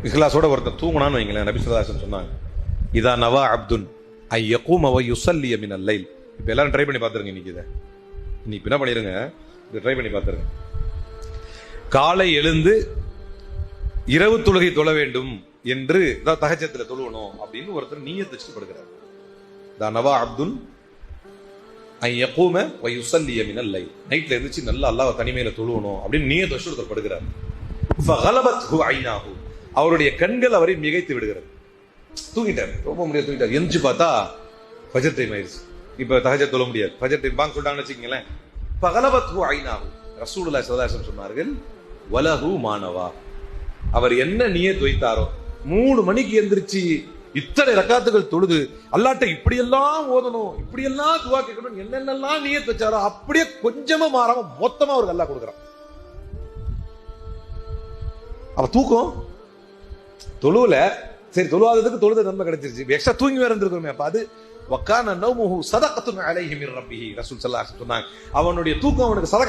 இஹ்லாஸோட ஒருத்தர் தூங்கினான்னு வைங்களேன், நபி ஸல்லல்லாஹு அலைஹி வஸல்லம் சொன்னாங்க, இதா நவா அப்துன் ஐ யகூம வ யுஸல்லிய மினல் லைல். இப்போ எல்லாரும் ட்ரை பண்ணி பார்த்துருங்க. இன்னைக்கு இன்னைக்கு என்ன பண்ணிருங்க, இதை ட்ரை பண்ணி பார்த்துருங்க. காலை எழுந்து இரவு தொழுகை தொழ வேண்டும் என்று தஹஜ்ஜுல தொழுவணும் அப்படின்னு ஒருத்தர் நியத் வச்சுட்டு படுக்கிறார். இதா நவா அப்துன் ஐ யகூம வ யுஸல்லிய மினல் லைல், நைட்ல எழுந்துச்சு நல்லா அல்லாஹ் தனிமையில தொழுவணும் அப்படின்னு நியத் வச்சுட்டு ஒருத்தர் படுக்கிறார். ஃபகலபத்ஹு ஐனாஹு, அவருடைய கண்கள் அவரை மிகைத்து விடுகிறது. தூங்கிட்டார், ரொம்ப முடியாது தூங்கிட்டார். எந்திரிச்சு பார்த்தா ஃபஜர் டைம் ஆயிருச்சு. இப்ப தஹஜ்ஜுத் தொழ முடியாது, ஃபஜர் டைம் பாங்க சொல்லிட்டாங்கன்னு வச்சுக்கீங்களேன். ஃபகலபத்ஹு ஐனாஹு, ரசூலுல்லாஹி ஸல்லல்லாஹு அலைஹி வஸல்லம் சொன்னார்கள், வலஹு மானவா, அவர் என்ன நியத் வைத்தாரோ 3 மணிக்கு எந்திரிச்சு இத்தனை ரக்காத்துகள் தொழுது அல்லாஹ்ட்ட இப்படியெல்லாம் ஓதணும், இப்படியெல்லாம் துஆ கேட்கணும், என்னென்னலாம் நியத் வச்சாரோ அப்படியே கொஞ்சமா மாறாம மொத்தமா அவருக்கு அல்லாஹ் கொடுக்குறான். அவ தூக்கம் தொழுவுல, சரி தொழுவாததுக்கு தொழுத நன்மை கிடைச்சிருச்சு, எக்ஸ்ட்ரா தூங்கி வேற இருந்திருக்கோமே. அப்ப அது வக்கான நௌமுஹு ஸதகத்துன் அலைஹி மிர் ரப்பிஹி, ரசூல் ஸல்லல்லாஹு அலைஹி வஸல்லம் சொன்னாங்க, அவனுடைய தூக்கம் அவனுக்கு சதகா